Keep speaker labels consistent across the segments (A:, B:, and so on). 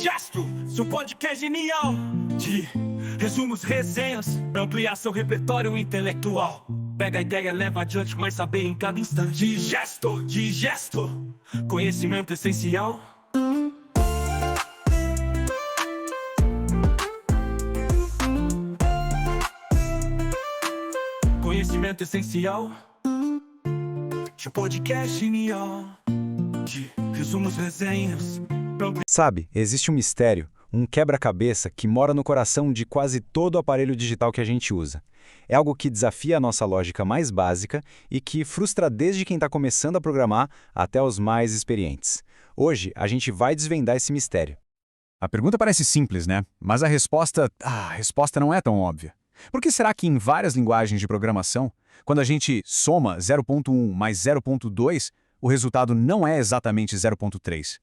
A: Digesto, seu podcast genial de resumos, resenhas, ampliar seu repertório intelectual. Pega a ideia, leva adiante, mas saber em cada instante. Digesto, conhecimento essencial. Conhecimento essencial de podcast genial de resumos, resenhas.
B: Sabe, existe um mistério, um quebra-cabeça que mora no coração de quase todo o aparelho digital que a gente usa. É algo que desafia a nossa lógica mais básica e que frustra desde quem está começando a programar até os mais experientes. Hoje, a gente vai desvendar esse mistério.
C: A pergunta parece simples, né? Mas a resposta não é tão óbvia. Por que será que em várias linguagens de programação, quando a gente soma 0.1 mais 0.2, o resultado não é exatamente 0.3?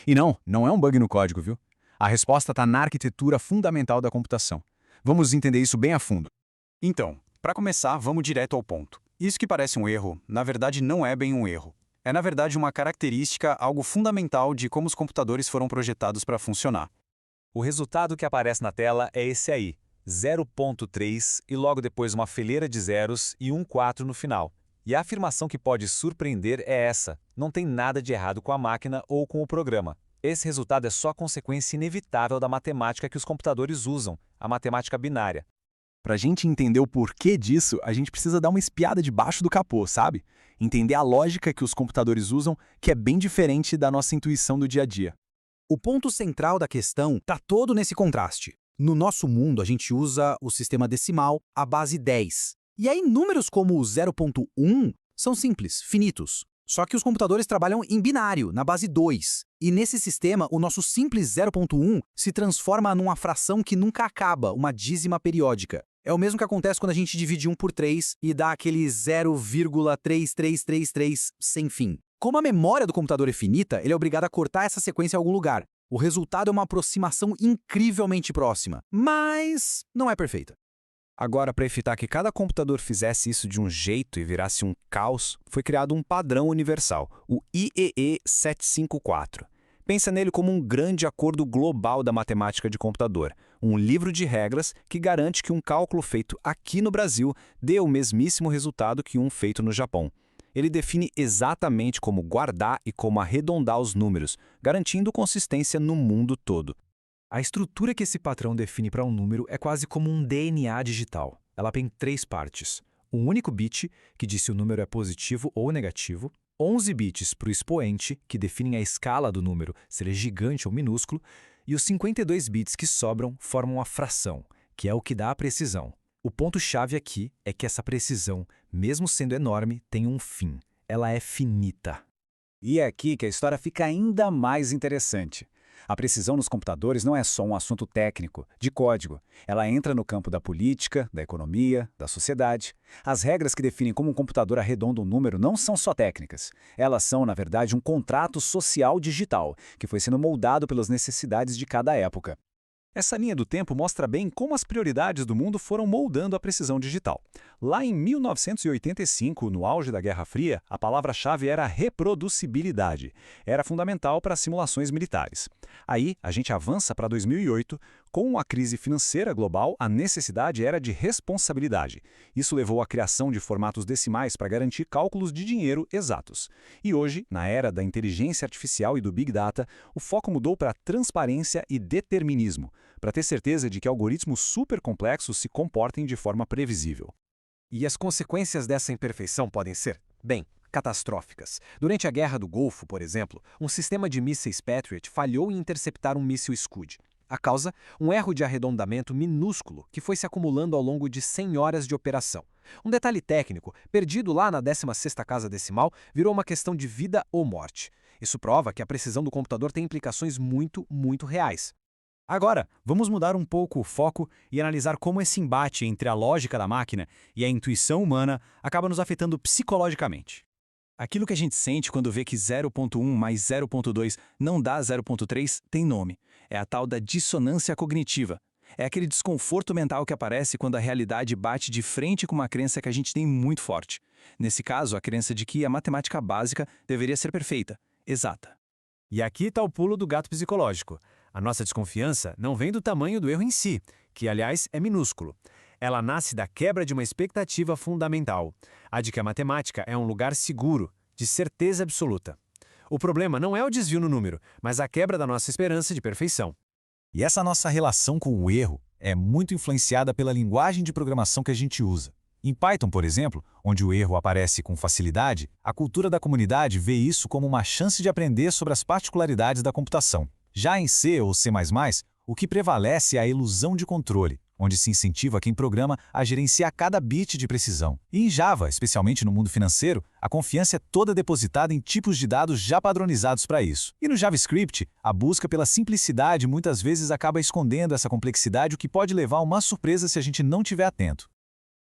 C: E não é um bug no código, viu? A resposta está na arquitetura fundamental da computação. Vamos entender isso bem a fundo. Então, para começar, vamos direto ao ponto. Isso que parece um erro, na verdade não é bem um erro. É na verdade uma característica, algo fundamental de como os computadores foram projetados para funcionar.
D: O resultado que aparece na tela é esse aí, 0.3 e logo depois uma fileira de zeros e um 4 no final. E a afirmação que pode surpreender é essa: não tem nada de errado com a máquina ou com o programa. Esse resultado é só consequência inevitável da matemática que os computadores usam, a matemática binária.
C: Para a gente entender o porquê disso, a gente precisa dar uma espiada debaixo do capô, sabe? Entender a lógica que os computadores usam, que é bem diferente da nossa intuição do dia a dia.
E: O ponto central da questão está todo nesse contraste. No nosso mundo, a gente usa o sistema decimal, a base 10. E aí, números como o 0.1 são simples, finitos. Só que os computadores trabalham em binário, na base 2. E nesse sistema, o nosso simples 0.1 se transforma numa fração que nunca acaba, uma dízima periódica. É o mesmo que acontece quando a gente divide 1 por 3 e dá aquele 0,3333 sem fim. Como a memória do computador é finita, ele é obrigado a cortar essa sequência em algum lugar. O resultado é uma aproximação incrivelmente próxima, mas não é perfeita.
C: Agora, para evitar que cada computador fizesse isso de um jeito e virasse um caos, foi criado um padrão universal, o IEEE 754. Pensa nele como um grande acordo global da matemática de computador, um livro de regras que garante que um cálculo feito aqui no Brasil dê o mesmíssimo resultado que um feito no Japão. Ele define exatamente como guardar e como arredondar os números, garantindo consistência no mundo todo.
F: A estrutura que esse padrão define para um número é quase como um DNA digital. Ela tem 3 partes. Um único bit, que diz se o número é positivo ou negativo, 11 bits para o expoente, que definem a escala do número, se ele é gigante ou minúsculo, e os 52 bits que sobram formam a fração, que é o que dá a precisão. O ponto-chave aqui é que essa precisão, mesmo sendo enorme, tem um fim. Ela é finita.
C: E é aqui que a história fica ainda mais interessante. A precisão nos computadores não é só um assunto técnico, de código. Ela entra no campo da política, da economia, da sociedade. As regras que definem como um computador arredonda um número não são só técnicas. Elas são, na verdade, um contrato social digital, que foi sendo moldado pelas necessidades de cada época.
D: Essa linha do tempo mostra bem como as prioridades do mundo foram moldando a precisão digital. Lá em 1985, no auge da Guerra Fria, a palavra-chave era reproducibilidade. Era fundamental para simulações militares. Aí, a gente avança para 2008. Com a crise financeira global, a necessidade era de responsabilidade. Isso levou à criação de formatos decimais para garantir cálculos de dinheiro exatos. E hoje, na era da inteligência artificial e do Big Data, o foco mudou para transparência e determinismo, para ter certeza de que algoritmos supercomplexos se comportem de forma previsível.
G: E as consequências dessa imperfeição podem ser, bem, catastróficas. Durante a Guerra do Golfo, por exemplo, um sistema de mísseis Patriot falhou em interceptar um míssil Scud. A causa? Um erro de arredondamento minúsculo que foi se acumulando ao longo de 100 horas de operação. Um detalhe técnico, perdido lá na 16ª casa decimal, virou uma questão de vida ou morte. Isso prova que a precisão do computador tem implicações muito reais.
E: Agora, vamos mudar um pouco o foco e analisar como esse embate entre a lógica da máquina e a intuição humana acaba nos afetando psicologicamente. Aquilo que a gente sente quando vê que 0.1 mais 0.2 não dá 0.3 tem nome. É a tal da dissonância cognitiva. É aquele desconforto mental que aparece quando a realidade bate de frente com uma crença que a gente tem muito forte. Nesse caso, a crença de que a matemática básica deveria ser perfeita, exata.
F: E aqui está o pulo do gato psicológico.
E: A nossa desconfiança não vem do tamanho do erro em si, que, aliás, é minúsculo. Ela nasce da quebra de uma expectativa fundamental, a de que a matemática é um lugar seguro, de certeza absoluta. O problema não é o desvio no número, mas a quebra da nossa esperança de perfeição.
D: E essa nossa relação com o erro é muito influenciada pela linguagem de programação que a gente usa. Em Python, por exemplo, onde o erro aparece com facilidade, a cultura da comunidade vê isso como uma chance de aprender sobre as particularidades da computação. Já em C ou C++, o que prevalece é a ilusão de controle, onde se incentiva quem programa a gerenciar cada bit de precisão. E em Java, especialmente no mundo financeiro, a confiança é toda depositada em tipos de dados já padronizados para isso. E no JavaScript, a busca pela simplicidade muitas vezes acaba escondendo essa complexidade, o que pode levar a uma surpresa se a gente não estiver atento.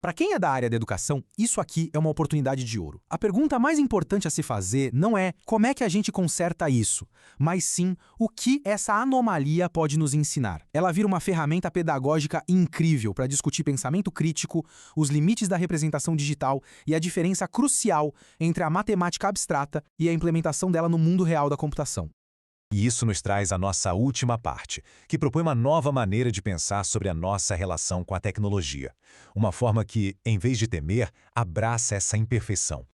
F: Para quem é da área da educação, isso aqui é uma oportunidade de ouro. A pergunta mais importante a se fazer não é como é que a gente conserta isso, mas sim o que essa anomalia pode nos ensinar. Ela vira uma ferramenta pedagógica incrível para discutir pensamento crítico, os limites da representação digital e a diferença crucial entre a matemática abstrata e a implementação dela no mundo real da computação.
D: E isso nos traz a nossa última parte, que propõe uma nova maneira de pensar sobre a nossa relação com a tecnologia. Uma forma que, em vez de temer, abraça essa imperfeição.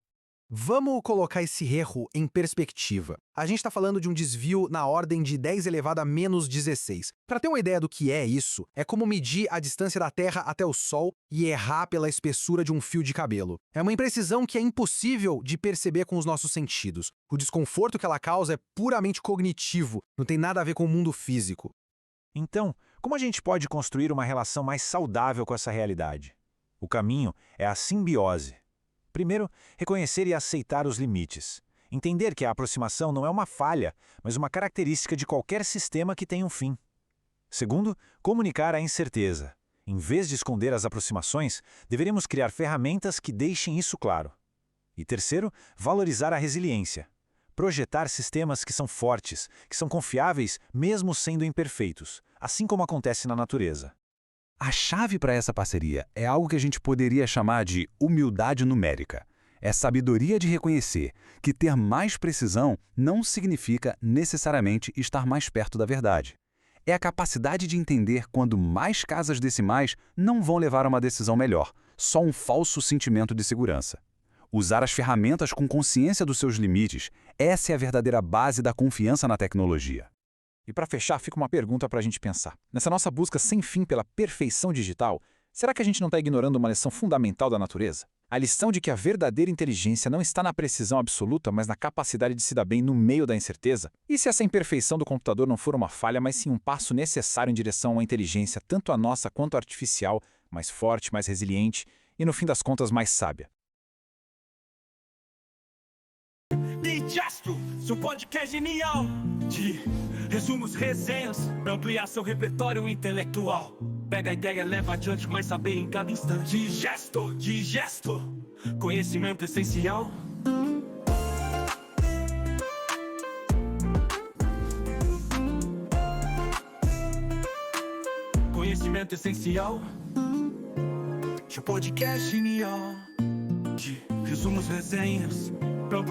F: Vamos colocar esse erro em perspectiva. A gente está falando de um desvio na ordem de 10 elevado a menos 16. Para ter uma ideia do que é isso, é como medir a distância da Terra até o Sol e errar pela espessura de um fio de cabelo. É uma imprecisão que é impossível de perceber com os nossos sentidos. O desconforto que ela causa é puramente cognitivo, não tem nada a ver com o mundo físico.
D: Então, como a gente pode construir uma relação mais saudável com essa realidade? O caminho é a simbiose. Primeiro, reconhecer e aceitar os limites. Entender que a aproximação não é uma falha, mas uma característica de qualquer sistema que tenha um fim. Segundo, comunicar a incerteza. Em vez de esconder as aproximações, deveríamos criar ferramentas que deixem isso claro. E terceiro, valorizar a resiliência. Projetar sistemas que são fortes, que são confiáveis, mesmo sendo imperfeitos, assim como acontece na natureza.
B: A chave para essa parceria é algo que a gente poderia chamar de humildade numérica. É sabedoria de reconhecer que ter mais precisão não significa necessariamente estar mais perto da verdade. É a capacidade de entender quando mais casas decimais não vão levar a uma decisão melhor, só um falso sentimento de segurança. Usar as ferramentas com consciência dos seus limites, essa é a verdadeira base da confiança na tecnologia.
D: E para fechar, fica uma pergunta para a gente pensar. Nessa nossa busca sem fim pela perfeição digital, será que a gente não está ignorando uma lição fundamental da natureza? A lição de que a verdadeira inteligência não está na precisão absoluta, mas na capacidade de se dar bem no meio da incerteza? E se essa imperfeição do computador não for uma falha, mas sim um passo necessário em direção a uma inteligência, tanto a nossa quanto a artificial, mais forte, mais resiliente e, no fim das contas, mais sábia?
A: Digesto, seu podcast genial de resumos, resenhas, pra ampliar seu repertório intelectual. Pega a ideia, leva adiante, mas saber em cada instante. Digesto, conhecimento essencial. Conhecimento essencial. Seu podcast genial de resumos, resenhas, pra ampliar